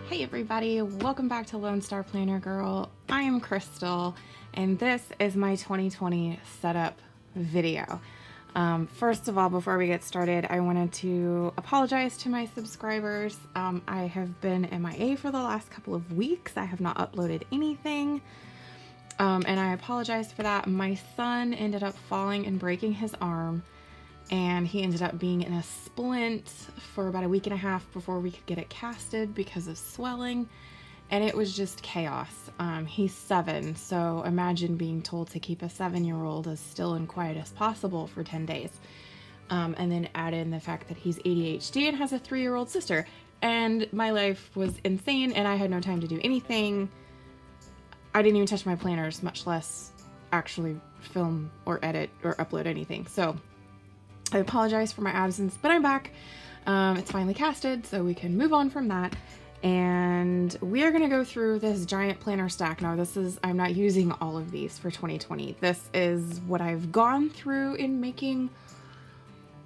Hey everybody, welcome back to Lone Star Planner Girl. I am Crystal and this is my 2020 setup video. First of all, before we get started, I wanted to apologize to my subscribers. I have been MIA for the last couple of weeks. I have not uploaded anything, and I apologize for that. My son ended up falling and breaking his arm, and he ended up being in a splint for about a week and a half before we could get it casted because of swelling, and it was just chaos. He's 7, so imagine being told to keep a 7-year-old as still and quiet as possible for 10 days. And then add in the fact that he's ADHD and has a 3-year-old sister, and my life was insane and I had no time to do anything. I didn't even touch my planners, much less actually film or edit or upload anything. So I apologize for my absence, but I'm back. It's finally casted, so we can move on from that. And we are going to go through this giant planner stack. Now, I'm not using all of these for 2020. This is what I've gone through in making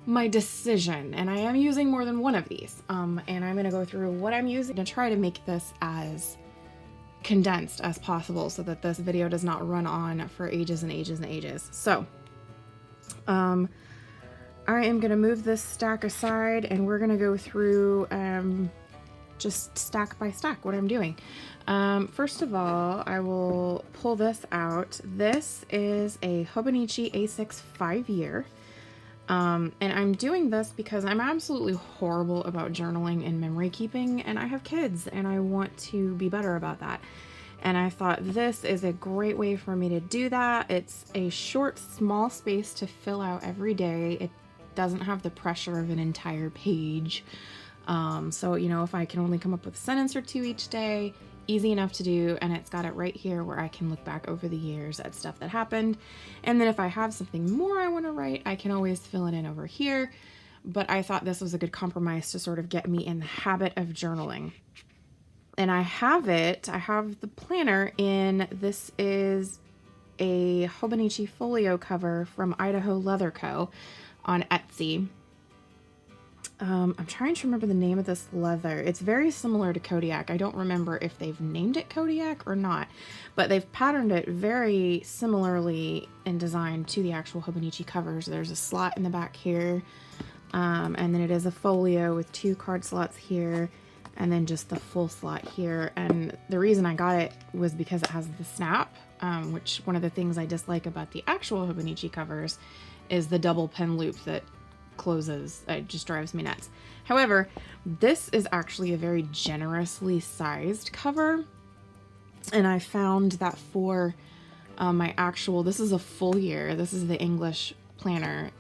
my decision. And I am using more than one of these. And I'm going to go through what I'm using to try to make this as condensed as possible so that this video does not run on for ages and ages and ages. So, I am going to move this stack aside and we're going to go through just stack by stack what I'm doing. First of all, I will pull this out. This is a Hobonichi Asics 5-year. And I'm doing this because I'm absolutely horrible about journaling and memory keeping, and I have kids and I want to be better about that. And I thought this is a great way for me to do that. It's a short, small space to fill out every day. It doesn't have the pressure of an entire page. So, you know, if I can only come up with a sentence or two each day, easy enough to do, and it's got it right here where I can look back over the years at stuff that happened. And then if I have something more I want to write, I can always fill it in over here. But I thought this was a good compromise to sort of get me in the habit of journaling. And I have the planner in, this is a Hobonichi Folio cover from Idaho Leather Co. on Etsy. I'm trying to remember the name of this leather. It's very similar to Kodiak. I don't remember if they've named it Kodiak or not, but they've patterned it very similarly in design to the actual Hobonichi covers. There's a slot in the back here, and then it is a folio with 2 card slots here, and then just the full slot here. And the reason I got it was because it has the snap, which one of the things I dislike about the actual Hobonichi covers is the double pen loop that closes. It just drives me nuts. However, this is actually a very generously sized cover, and I found that for my actual, this is a full year, this is the English planner,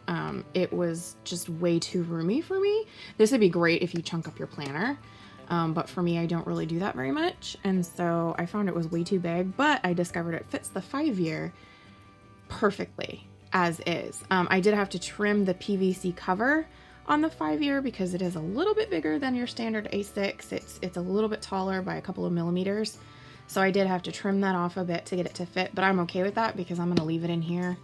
it was just way too roomy for me. This would be great if you chunk up your planner, but for me, I don't really do that very much, and so I found it was way too big, but I discovered it fits the 5-year perfectly as is. I did have to trim the PVC cover on the 5-year because it is a little bit bigger than your standard A6. It's a little bit taller by a couple of millimeters. So I did have to trim that off a bit to get it to fit, but I'm okay with that because I'm going to leave it in here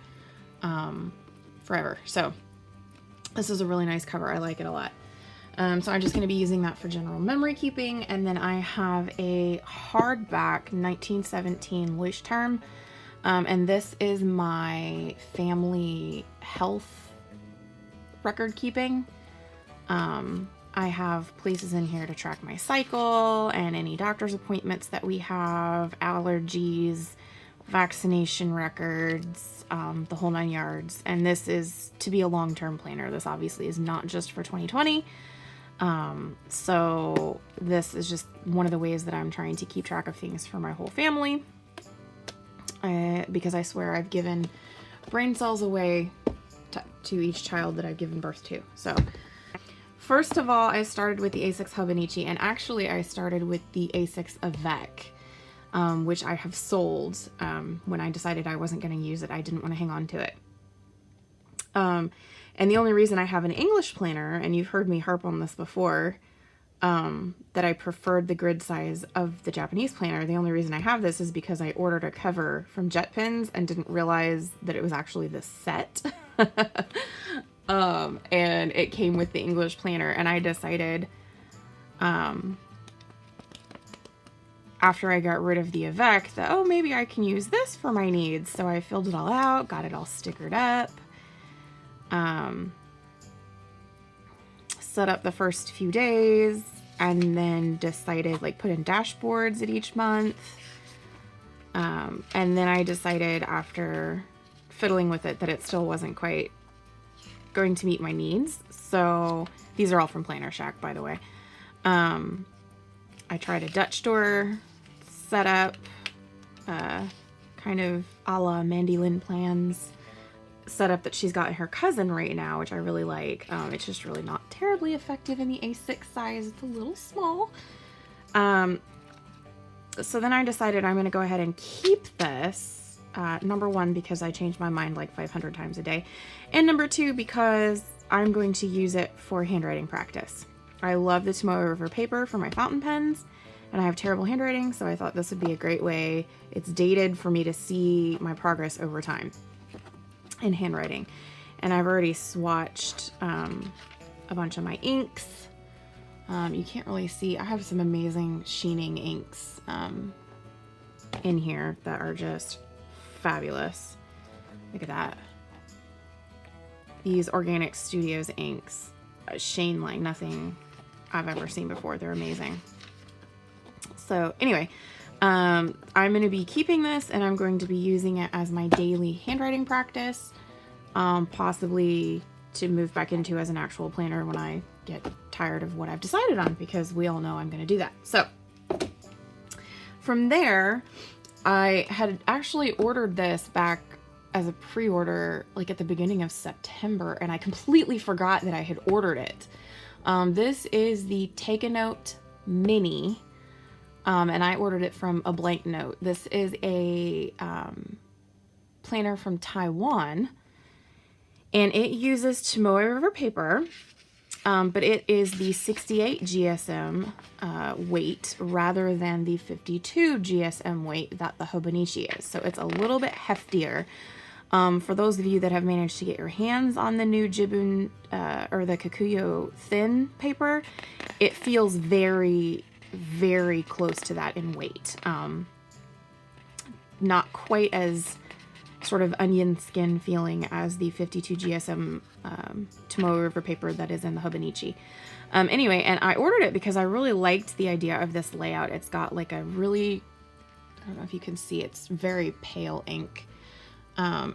forever. So this is a really nice cover. I like it a lot. So I'm just going to be using that for general memory keeping. And then I have a hardback 1917 Leuchtturm. And this is my family health record keeping. I have places in here to track my cycle and any doctor's appointments that we have, allergies, vaccination records, the whole 9 yards. And this is to be a long-term planner. This obviously is not just for 2020. So this is just one of the ways that I'm trying to keep track of things for my whole family. Because I swear I've given brain cells away to each child that I've given birth to. So first of all, I started with the Asics Hubba, and actually I started with the Asics Avec, which I have sold when I decided I wasn't going to use it. I didn't want to hang on to it. And the only reason I have an English planner, and you've heard me harp on this before, that I preferred the grid size of the Japanese planner. The only reason I have this is because I ordered a cover from JetPens and didn't realize that it was actually this set. And it came with the English planner, and I decided after I got rid of the Avec that, oh, maybe I can use this for my needs. So I filled it all out, got it all stickered up, set up the first few days, and then decided, like, put in dashboards at each month. And then I decided after fiddling with it that it still wasn't quite going to meet my needs. So these are all from Planner Shack, by the way. I tried a Dutch door setup, kind of a la Mandy Lynn Plans setup that she's got in her cousin right now, which I really like. It's just really not terribly effective in the A6 size. It's a little small. So then I decided I'm going to go ahead and keep this. Number one, because I change my mind like 500 times a day. And number two, because I'm going to use it for handwriting practice. I love the Tomoe River paper for my fountain pens, and I have terrible handwriting, so I thought this would be a great way. It's dated for me to see my progress over time in handwriting. And I've already swatched a bunch of my inks. You can't really see. I have some amazing sheening inks in here that are just fabulous. Look at that. These Organic Studios inks shine like nothing I've ever seen before. They're amazing. So anyway, I'm going to be keeping this, and I'm going to be using it as my daily handwriting practice, possibly to move back into as an actual planner when I get tired of what I've decided on, because we all know I'm going to do that. So from there, I had actually ordered this back as a pre-order like at the beginning of September, and I completely forgot that I had ordered it. This is the Take a Note Mini, and I ordered it from A Blank Note. This is a planner from Taiwan, and it uses Tomoe River paper, but it is the 68 GSM weight rather than the 52 GSM weight that the Hobonichi is. So it's a little bit heftier. For those of you that have managed to get your hands on the new Gmoon or the Kikuyo thin paper, it feels very, very close to that in weight. Not quite as sort of onion skin feeling as the 52 GSM Tomoe River paper that is in the Hobonichi. Anyway, and I ordered it because I really liked the idea of this layout. It's got like a really, I don't know if you can see, it's very pale ink.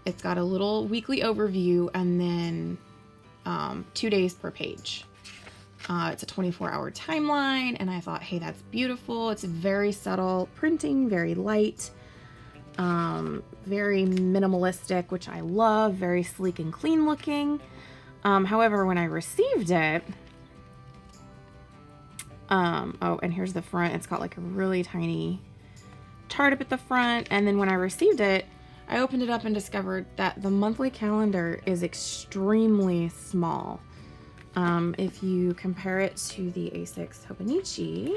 It's got a little weekly overview and then 2 days per page. It's a 24-hour timeline, and I thought, hey, that's beautiful. It's very subtle printing, very light, very minimalistic, which I love, very sleek and clean looking. However, when I received it, oh, and here's the front. It's got like a really tiny chart up at the front, and then when I received it, I opened it up and discovered that the monthly calendar is extremely small. If you compare it to the Asics Hobonichi,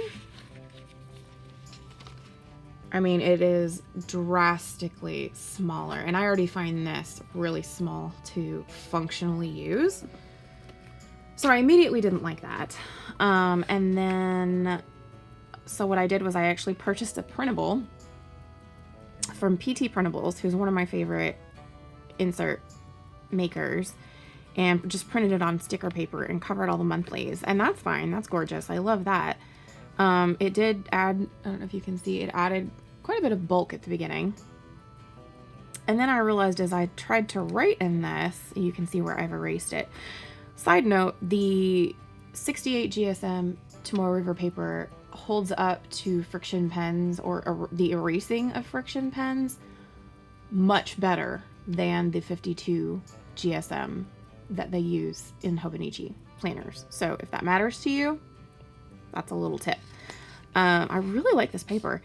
I mean, it is drastically smaller, and I already find this really small to functionally use. So I immediately didn't like that. And then, so what I did was I actually purchased a printable from PT Printables, who's one of my favorite insert makers, and just printed it on sticker paper and covered all the monthlies. And that's fine. That's gorgeous. I love that. It did add, I don't know if you can see, it added quite a bit of bulk at the beginning. And then I realized as I tried to write in this, you can see where I've erased it. Side note, the 68 GSM Tomoe River paper holds up to friction pens or the erasing of friction pens much better than the 52 GSM that they use in Hobonichi planners. So if that matters to you, that's a little tip. I really like this paper.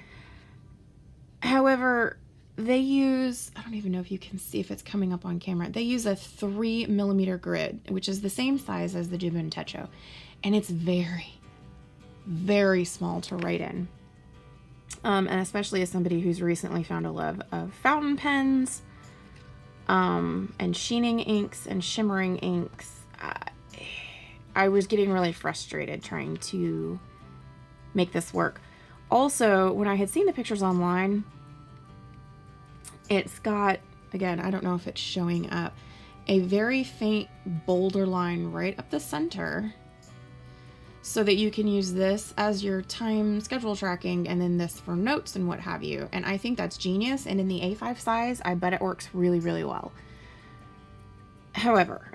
However, they use, I don't even know if you can see if it's coming up on camera, they use a 3mm grid, which is the same size as the Gmoon Techo, and it's very, very small to write in. And especially as somebody who's recently found a love of fountain pens, and sheening inks and shimmering inks, I was getting really frustrated trying to make this work. Also, when I had seen the pictures online, it's got, again, I don't know if it's showing up, a very faint boulder line right up the center so that you can use this as your time schedule tracking and then this for notes and what have you. And I think that's genius. And in the A5 size, I bet it works really, really well. However,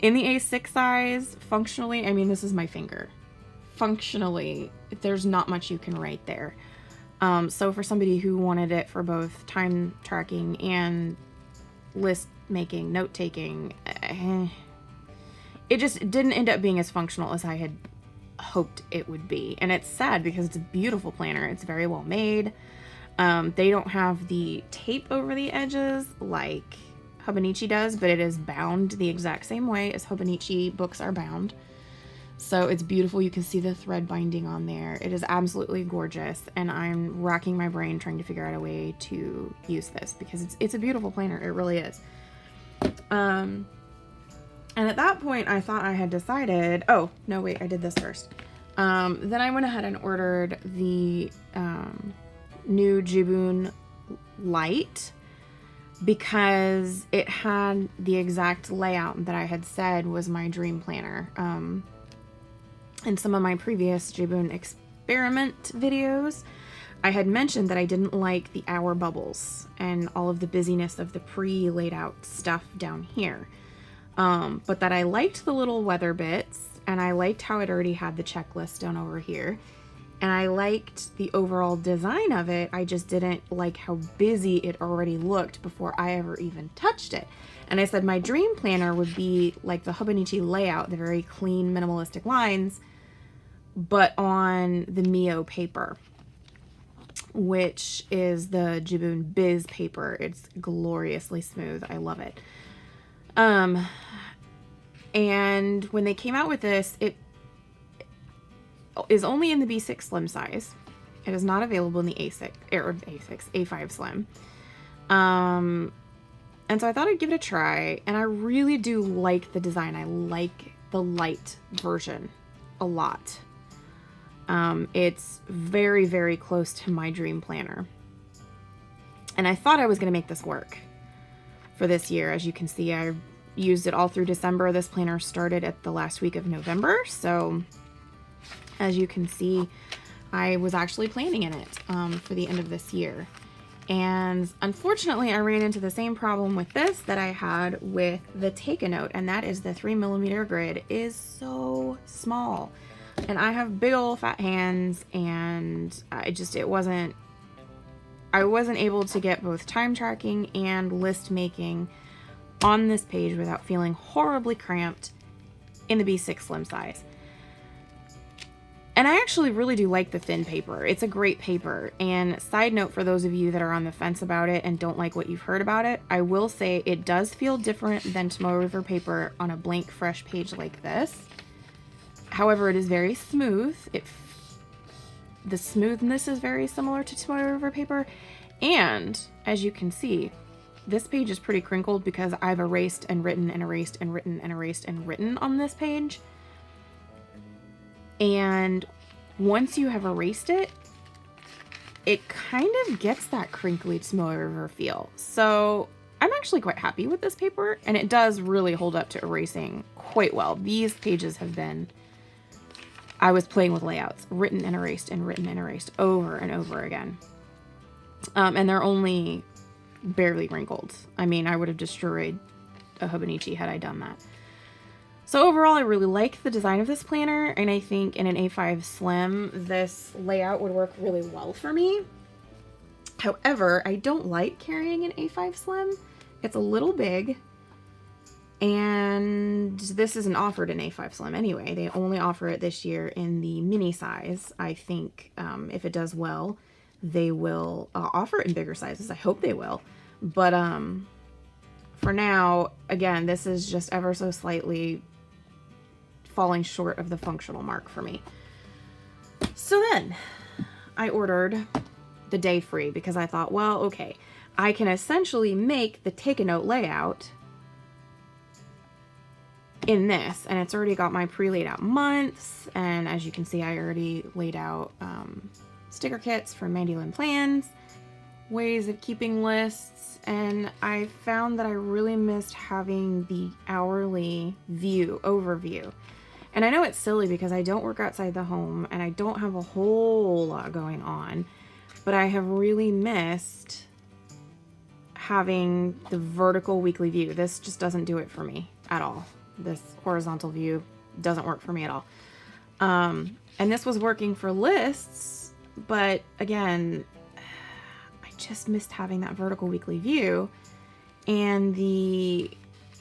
in the A6 size, functionally, I mean, this is my finger. Functionally, there's not much you can write there. So for somebody who wanted it for both time tracking and list making, note taking, it just didn't end up being as functional as I had hoped it would be. And it's sad because it's a beautiful planner. It's very well made. They don't have the tape over the edges like Hobonichi does, but it is bound the exact same way as Hobonichi books are bound. So it's beautiful. You can see the thread binding on there. It is absolutely gorgeous, and I'm racking my brain trying to figure out a way to use this because it's a beautiful planner. It really is. And at that point, I thought I had decided, oh, no, wait, I did this first. Then I went ahead and ordered the new Gmoon Light because it had the exact layout that I had said was my dream planner. In some of my previous Gmoon experiment videos, I had mentioned that I didn't like the hour bubbles and all of the busyness of the pre-laid out stuff down here. But that I liked the little weather bits, and I liked how it already had the checklist down over here. And I liked the overall design of it. I just didn't like how busy it already looked before I ever even touched it. And I said my dream planner would be like the Hobonichi layout, the very clean, minimalistic lines, but on the Mio paper, which is the Gmoon Biz paper. It's gloriously smooth. I love it. And when they came out with this, it is only in the B6 Slim size. It is not available in the A5 Slim. And so I thought I'd give it a try, and I really do like the design. I like the light version a lot. It's very, very close to my dream planner. And I thought I was going to make this work for this year. As you can see, I used it all through December. This planner started at the last week of November. So as you can see, I was actually planning in it for the end of this year. And unfortunately, I ran into the same problem with this that I had with the Take a Note, and that is the 3mm grid is so small. And I have big old fat hands, and I wasn't able to get both time tracking and list making on this page without feeling horribly cramped in the B6 Slim size. And I actually really do like the thin paper. It's a great paper. And side note for those of you that are on the fence about it and don't like what you've heard about it, I will say it does feel different than Tomoe River paper on a blank, fresh page like this. However, it is very smooth. The smoothness is very similar to Tomoe River paper. And as you can see, this page is pretty crinkled because I've erased and written and erased and written and erased and written on this page. And once you have erased it, it kind of gets that crinkly Tomoe River feel. So I'm actually quite happy with this paper, and it does really hold up to erasing quite well. These pages have been, I was playing with layouts, written and erased over and over again. And they're only barely wrinkled. I mean, I would have destroyed a Hobonichi had I done that. So overall, I really like the design of this planner, and I think in an A5 Slim, this layout would work really well for me. However, I don't like carrying an A5 Slim. It's a little big, and this isn't offered in A5 Slim anyway. They only offer it this year in the mini size. I think if it does well, they will offer it in bigger sizes. I hope they will. But for now, again, this is just ever so slightly falling short of the functional mark for me. So then I ordered the day free because I thought, well, okay, I can essentially make the Take a Note layout in this, and it's already got my pre-laid out months, and as you can see, I already laid out sticker kits from Mandy Lynn Plans, ways of keeping lists, and I found that I really missed having the hourly overview. And I know it's silly because I don't work outside the home and I don't have a whole lot going on, but I have really missed having the vertical weekly view. This just doesn't do it for me at all. This horizontal view doesn't work for me at all. And this was working for lists, but again, I just missed having that vertical weekly view, and the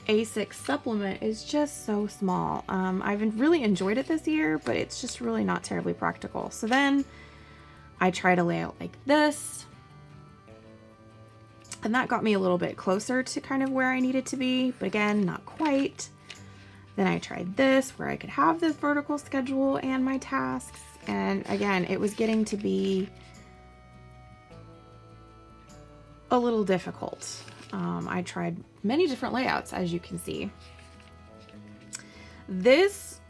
Asics supplement is just so small. I've really enjoyed it this year, but it's just really not terribly practical. So then I tried a layout like this, and that got me a little bit closer to kind of where I needed to be, but again, not quite. Then I tried this where I could have this vertical schedule and my tasks, and again, it was getting to be a little difficult. I tried many different layouts, as you can see. This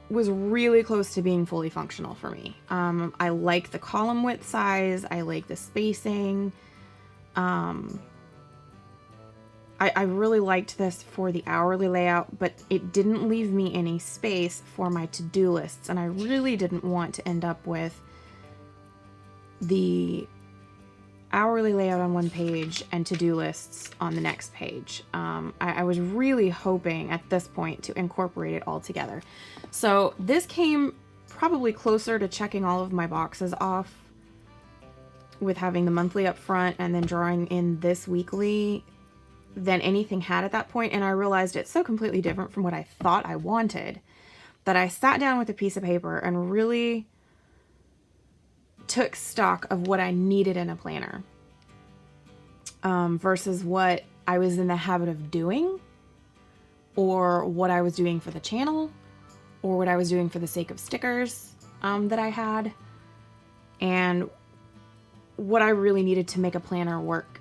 was really close to being fully functional for me. I like the column width size. I like the spacing. I really liked this for the hourly layout, but it didn't leave me any space for my to-do lists, and I really didn't want to end up with the hourly layout on one page and to-do lists on the next page. I was really hoping at this point to incorporate it all together. So this came probably closer to checking all of my boxes off with having the monthly up front and then drawing in this weekly than anything had at that point. And I realized it's so completely different from what I thought I wanted that I sat down with a piece of paper and really took stock of what I needed in a planner versus what I was in the habit of doing, or what I was doing for the channel, or what I was doing for the sake of stickers that I had, and what I really needed to make a planner work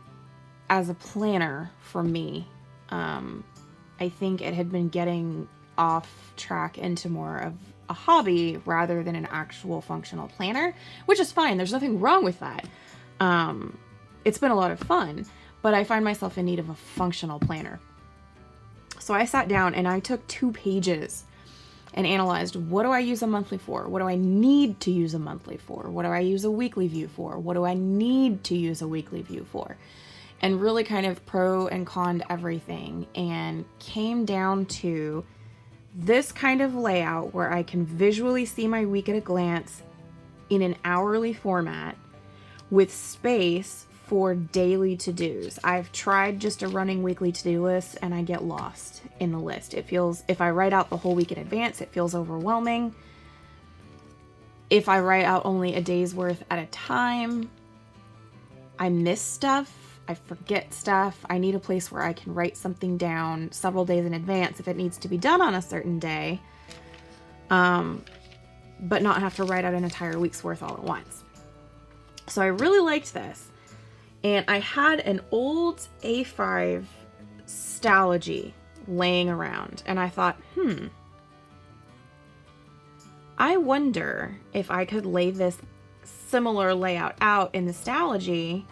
as a planner for me. I think it had been getting off track into more of a hobby rather than an actual functional planner, which is fine. There's nothing wrong with that. It's been a lot of fun, but I find myself in need of a functional planner. So I sat down and I took 2 pages and analyzed, what do I use a monthly for? What do I need to use a monthly for? What do I use a weekly view for? What do I need to use a weekly view for? And really kind of pro and conned everything, and came down to this kind of layout where I can visually see my week at a glance in an hourly format with space for daily to-dos. I've tried just a running weekly to-do list and I get lost in the list. It feels, if I write out the whole week in advance, it feels overwhelming. If I write out only a day's worth at a time, I miss stuff. I forget stuff. I need a place where I can write something down several days in advance if it needs to be done on a certain day, but not have to write out an entire week's worth all at once. So I really liked this. And I had an old A5 Stalogy laying around, and I thought, I wonder if I could lay this similar layout out in the Stalogy,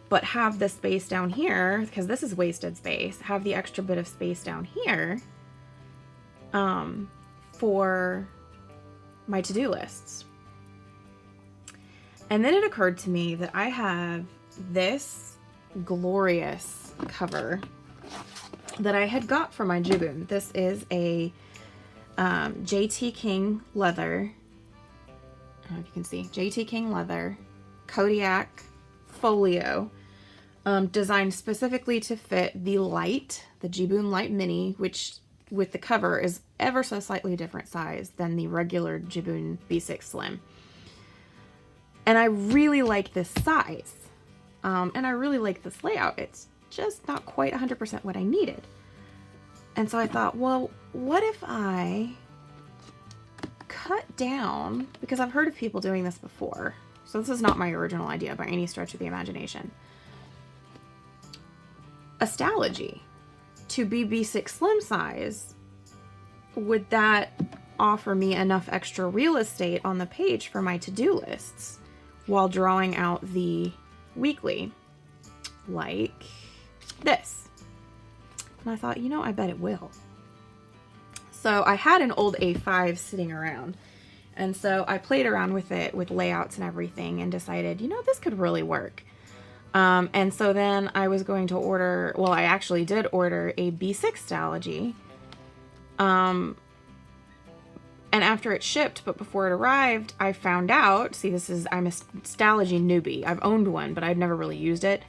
but have the space down here, because this is wasted space, have the extra bit of space down here for my to-do lists. And then it occurred to me that I have this glorious cover that I had got for my Gmoon. This is a JT King leather. I don't know if you can see. JT King leather, Kodiak Folio, designed specifically to fit the Light, the Gmoon Light Mini, which with the cover is ever so slightly different size than the regular Gmoon B6 Slim. And I really like this size. And I really like this layout. It's just not quite 100% what I needed. And so I thought, well, what if I cut down, because I've heard of people doing this before, so this is not my original idea by any stretch of the imagination, a Stalogy to be B6 Slim size would that offer me enough extra real estate on the page for my to-do lists while drawing out the weekly, like this? And I thought, you know, I bet it will. So I had an old A5 sitting around, and so I played around with it with layouts and everything and decided, you know, this could really work. And so then I was going to order, well, I actually did order a B6 Stalogy. And after it shipped, but before it arrived, I found out, see, I'm a Stalogy newbie. I've owned one, but I've never really used it.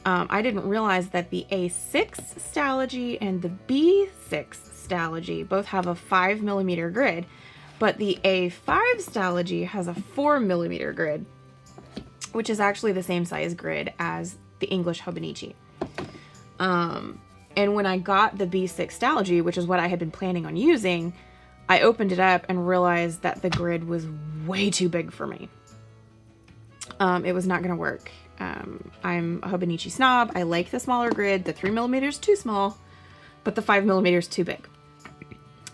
I didn't realize that the A6 Stalogy and the B6 Stalogy both have a 5mm grid, but the A5 Stalogy has a 4mm grid, which is actually the same size grid as the English Hobonichi. And when I got the B6 Stalogy, which is what I had been planning on using, I opened it up and realized that the grid was way too big for me. It was not going to work. I'm a Hobonichi snob. I like the smaller grid. The 3mm is too small, but the 5mm is too big.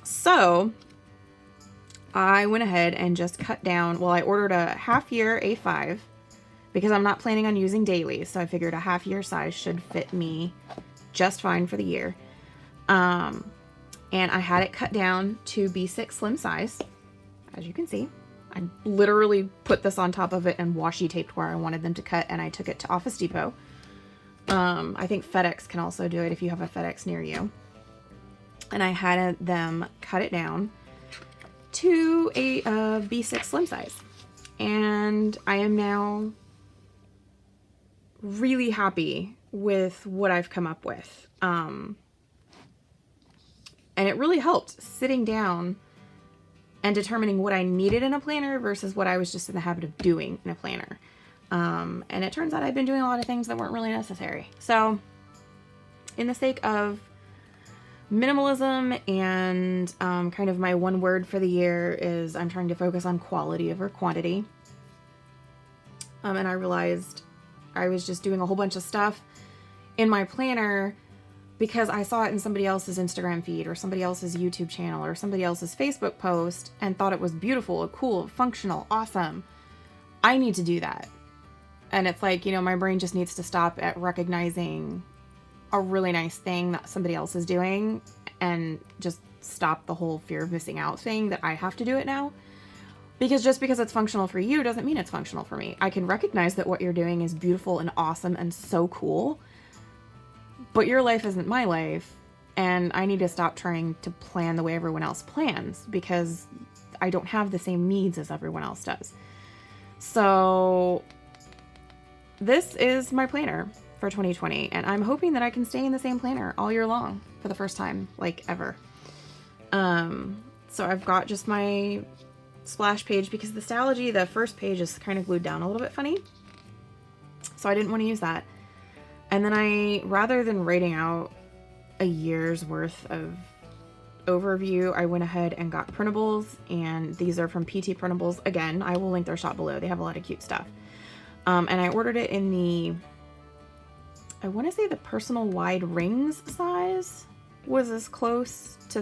So I went ahead and just cut down. Well, I ordered a half-year A5 because I'm not planning on using daily. So I figured a half-year size should fit me just fine for the year. And I had it cut down to B6 slim size, as you can see. I literally put this on top of it and washi taped where I wanted them to cut, and I took it to Office Depot. I think FedEx can also do it if you have a FedEx near you. And I had them cut it down to a B6 slim size. And I am now really happy with what I've come up with. And it really helped sitting down and determining what I needed in a planner versus what I was just in the habit of doing in a planner. And it turns out I've been doing a lot of things that weren't really necessary. So in the sake of minimalism and kind of my one word for the year is I'm trying to focus on quality over quantity. And I realized I was just doing a whole bunch of stuff in my planner because I saw it in somebody else's Instagram feed or somebody else's YouTube channel or somebody else's Facebook post and thought it was beautiful, cool, functional, awesome. I need to do that. And it's like, you know, my brain just needs to stop at recognizing a really nice thing that somebody else is doing and just stop the whole fear of missing out thing that I have to do it now. Because just because it's functional for you doesn't mean it's functional for me. I can recognize that what you're doing is beautiful and awesome and so cool, but your life isn't my life, and I need to stop trying to plan the way everyone else plans because I don't have the same needs as everyone else does. So this is my planner for 2020, and I'm hoping that I can stay in the same planner all year long for the first time, like ever. So I've got just my splash page because the Stalogy, the first page is kind of glued down a little bit funny. So I didn't want to use that. And then rather than writing out a year's worth of overview, I went ahead and got printables, and these are from PT Printables. Again, I will link their shop below. They have a lot of cute stuff. And I ordered it in the, I want to say the personal wide rings size was as close to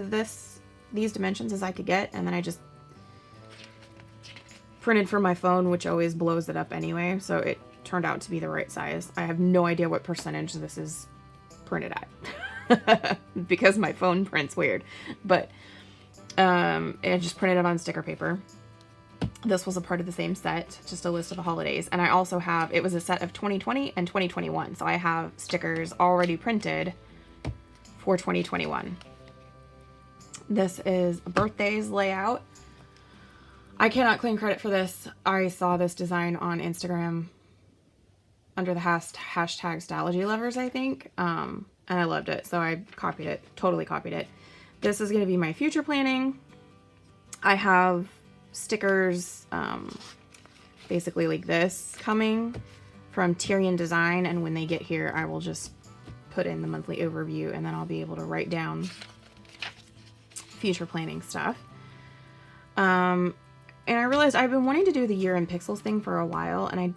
these dimensions as I could get. And then I just printed from my phone, which always blows it up anyway. So it turned out to be the right size. I have no idea what percentage this is printed at because my phone prints weird, but I just printed it on sticker paper. This was a part of the same set, just a list of the holidays. And I also have, it was a set of 2020 and 2021. So I have stickers already printed for 2021. This is a birthdays layout. I cannot claim credit for this. I saw this design on Instagram under the hashtag Stalogy lovers, I think. And I loved it. So I copied it, totally copied it. This is going to be my future planning. I have stickers, basically like this coming from Tyrian Design. And when they get here, I will just put in the monthly overview and then I'll be able to write down future planning stuff. And I realized I've been wanting to do the year in pixels thing for a while, and I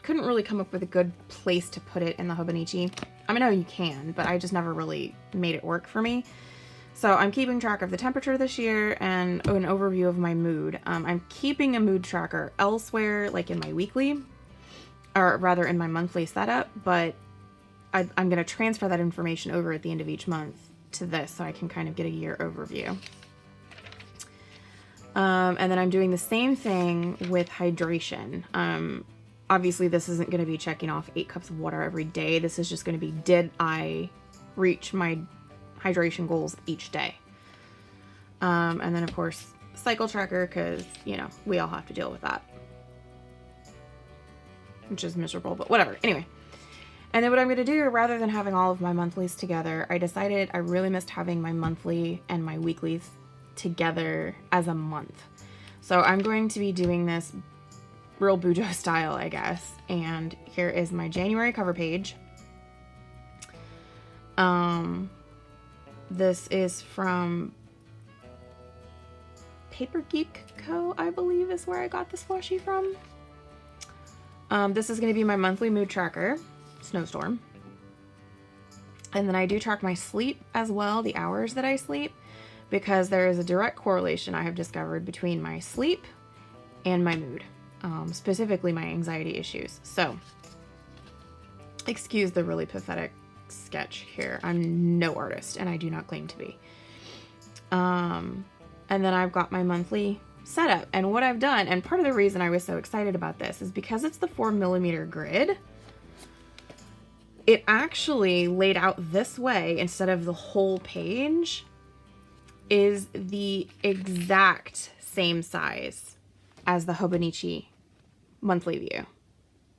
couldn't really come up with a good place to put it in the Hobonichi. I mean, I know you can, but I just never really made it work for me. So I'm keeping track of the temperature this year and an overview of my mood. I'm keeping a mood tracker elsewhere, like in my weekly, or rather in my monthly setup, but I'm going to transfer that information over at the end of each month to this so I can kind of get a year overview. And then I'm doing the same thing with hydration. Obviously this isn't going to be checking off 8 cups of water every day. This is just going to be, did I reach my hydration goals each day? And then of course cycle tracker, because you know we all have to deal with that, which is miserable, but whatever. Anyway, and then what I'm going to do, rather than having all of my monthlies together, I decided I really missed having my monthly and my weeklies together as a month. So I'm going to be doing this real Bujo style, I guess. And here is my January cover page. This is from Paper Geek Co., I believe is where I got this washi from. This is going to be my monthly mood tracker, Snowstorm. And then I do track my sleep as well, the hours that I sleep, because there is a direct correlation I have discovered between my sleep and my mood, specifically my anxiety issues. So, excuse the really pathetic sketch here. I'm no artist, and I do not claim to be. And then I've got my monthly setup, and what I've done, and part of the reason I was so excited about this is because it's the 4mm grid. It actually laid out this way instead of the whole page is the exact same size as the Hobonichi monthly view,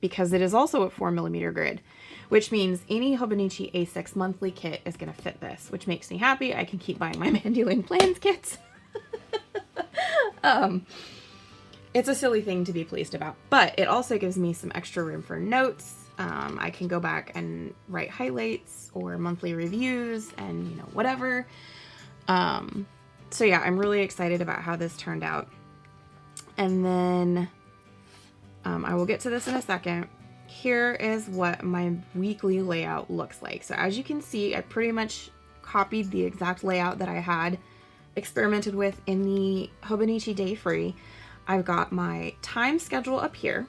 because it is also a 4mm grid, which means any Hobonichi Asics monthly kit is going to fit this, which makes me happy. I can keep buying my Mandolin Plans kits. It's a silly thing to be pleased about, but it also gives me some extra room for notes. I can go back and write highlights or monthly reviews and, you know, whatever. So yeah, I'm really excited about how this turned out. And then, I will get to this in a second. Here is what my weekly layout looks like. So as you can see, I pretty much copied the exact layout that I had experimented with in the Hobonichi Day Free. I've got my time schedule up here.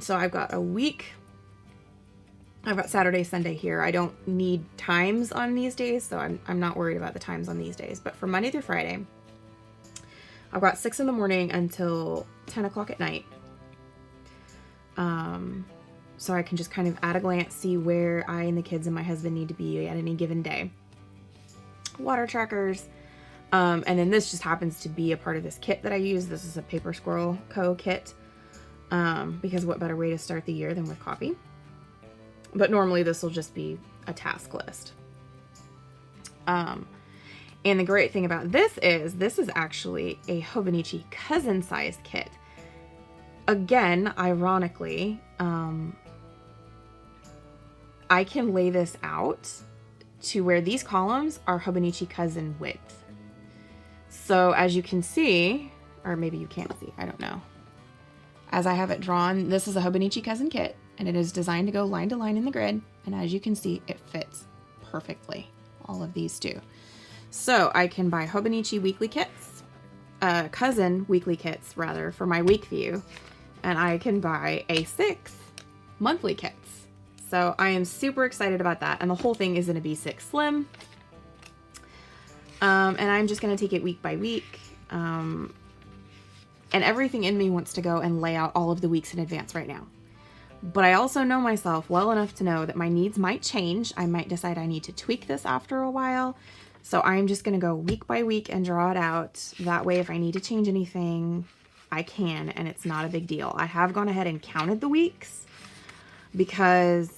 So I've got a week. I've got Saturday, Sunday here. I don't need times on these days, so I'm not worried about the times on these days. But for Monday through Friday, I've got 6 in the morning until 10 o'clock at night. So I can just kind of at a glance see where I and the kids and my husband need to be at any given day. Water trackers. And then this just happens to be a part of this kit that I use. This is a Paper Squirrel Co. kit. Because what better way to start the year than with coffee? But normally this will just be a task list. And the great thing about this is actually a Hobonichi cousin size kit. Again, ironically, I can lay this out to where these columns are Hobonichi cousin width. So as you can see, or maybe you can't see, I don't know. As I have it drawn, this is a Hobonichi cousin kit, and it is designed to go line to line in the grid. And as you can see, it fits perfectly. All of these do. So I can buy Hobonichi weekly kits, cousin weekly kits rather, for my week view. And I can buy Asics monthly kits. So I am super excited about that. And the whole thing is in a B6 Slim. And I'm just going to take it week by week. And everything in me wants to go and lay out all of the weeks in advance right now. But I also know myself well enough to know that my needs might change. I might decide I need to tweak this after a while. So I'm just going to go week by week and draw it out. That way, if I need to change anything, I can, and it's not a big deal. I have gone ahead and counted the weeks because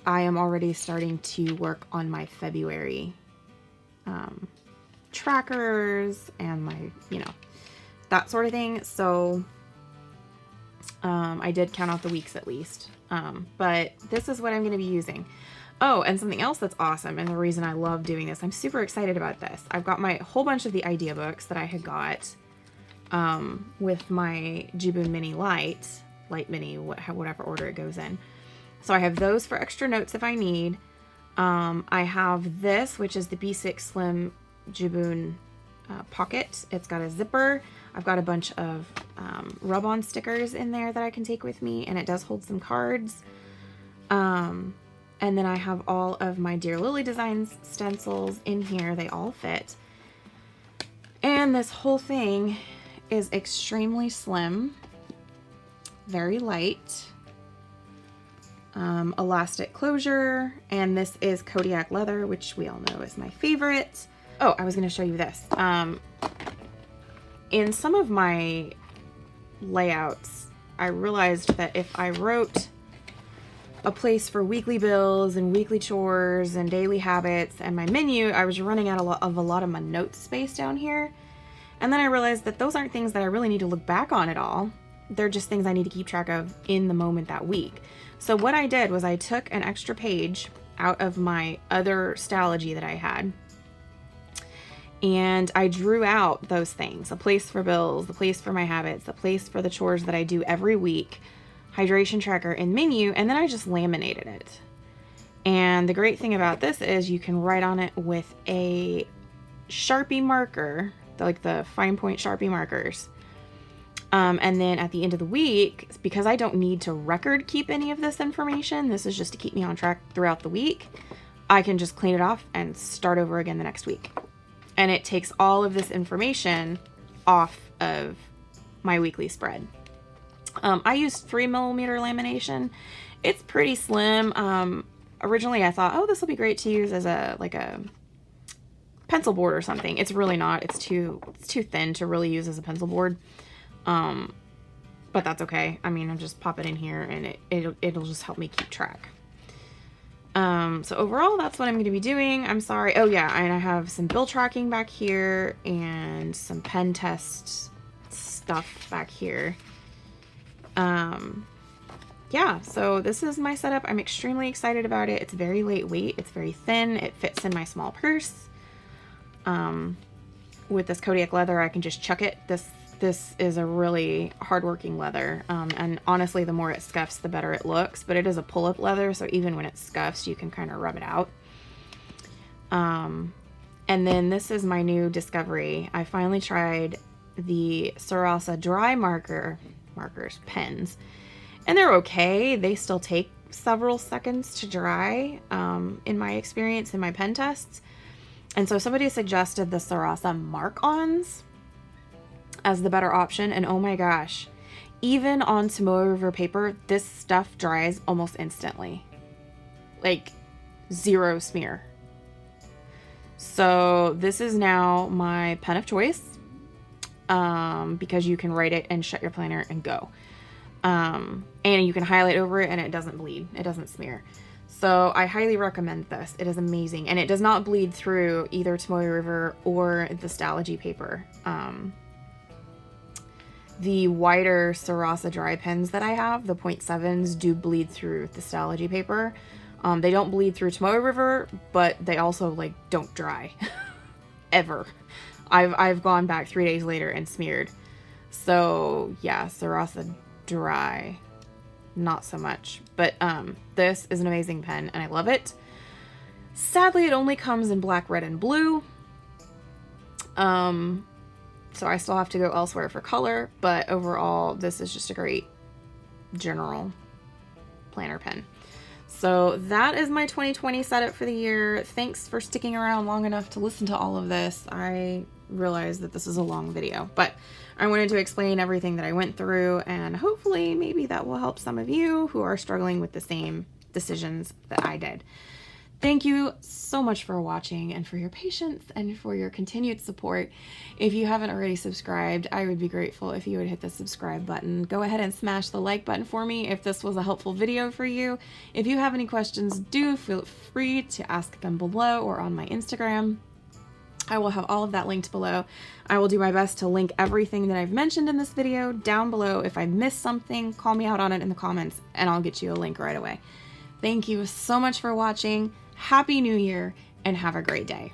I am already starting to work on my February trackers and my, you know, that sort of thing. So I did count out the weeks at least. But this is what I'm going to be using. Oh, and something else that's awesome, and the reason I love doing this, I'm super excited about this. I've got my whole bunch of the idea books that I had got with my Gmoon Mini Light Mini, whatever order it goes in. So I have those for extra notes if I need. I have this, which is the B6 Slim Gmoon pocket. It's got a zipper. I've got a bunch of rub-on stickers in there that I can take with me, and it does hold some cards. And then I have all of my Dear Lily Designs stencils in here. They all fit. And this whole thing is extremely slim, very light, elastic closure, and this is Kodiak leather, which we all know is my favorite. Oh, I was going to show you this. In some of my layouts, I realized that if I wrote a place for weekly bills and weekly chores and daily habits and my menu, I was running out of a lot of my note space down here. And then I realized that those aren't things that I really need to look back on at all. They're just things I need to keep track of in the moment that week. So what I did was I took an extra page out of my other Stalogy that I had, and I drew out those things: a place for bills, the place for my habits, the place for the chores that I do every week, hydration tracker, and menu, and then I just laminated it. And the great thing about this is you can write on it with a Sharpie marker, like the fine point Sharpie markers. And then at the end of the week, because I don't need to record keep any of this information, this is just to keep me on track throughout the week, I can just clean it off and start over again the next week. And it takes all of this information off of my weekly spread. I used 3mm lamination. It's pretty slim. Originally I thought, oh, this will be great to use as a pencil board or something. It's really not. It's too thin to really use as a pencil board. But that's okay. I mean, I'll just pop it in here and it'll just help me keep track. So overall, that's what I'm going to be doing. I'm sorry. Oh yeah, and I have some bill tracking back here and some pen test stuff back here. Yeah, so this is my setup. I'm extremely excited about it. It's very lightweight. It's very thin. It fits in my small purse. With this Kodiak leather, I can just chuck it. This is a really hardworking leather, and honestly, the more it scuffs, the better it looks, but it is a pull-up leather, so even when it scuffs, you can kind of rub it out. And then this is my new discovery. I finally tried the Sarasa dry markers, pens, and they're okay. They still take several seconds to dry, in my experience, in my pen tests. And so somebody suggested the Sarasa mark-ons as the better option, and oh my gosh, even on Tomoe River paper, this stuff dries almost instantly. Like, zero smear. So this is now my pen of choice, because you can write it and shut your planner and go. And you can highlight over it and it doesn't bleed. It doesn't smear. So I highly recommend this. It is amazing. And it does not bleed through either Tomoe River or the Stalogy paper. The wider Sarasa dry pens that I have, the 0.7s, do bleed through the Stalogy paper. They don't bleed through Tomoe River, but they also like don't dry ever. I've gone back 3 days later and smeared. So yeah, Sarasa dry, not so much. But this is an amazing pen and I love it. Sadly, it only comes in black, red, and blue. So I still have to go elsewhere for color, but overall, this is just a great general planner pen. So that is my 2020 setup for the year. Thanks for sticking around long enough to listen to all of this. I realize that this is a long video, but I wanted to explain everything that I went through, and hopefully maybe that will help some of you who are struggling with the same decisions that I did. Thank you so much for watching and for your patience and for your continued support. If you haven't already subscribed, I would be grateful if you would hit the subscribe button. Go ahead and smash the like button for me if this was a helpful video for you. If you have any questions, do feel free to ask them below or on my Instagram. I will have all of that linked below. I will do my best to link everything that I've mentioned in this video down below. If I missed something, call me out on it in the comments and I'll get you a link right away. Thank you so much for watching. Happy New Year and have a great day.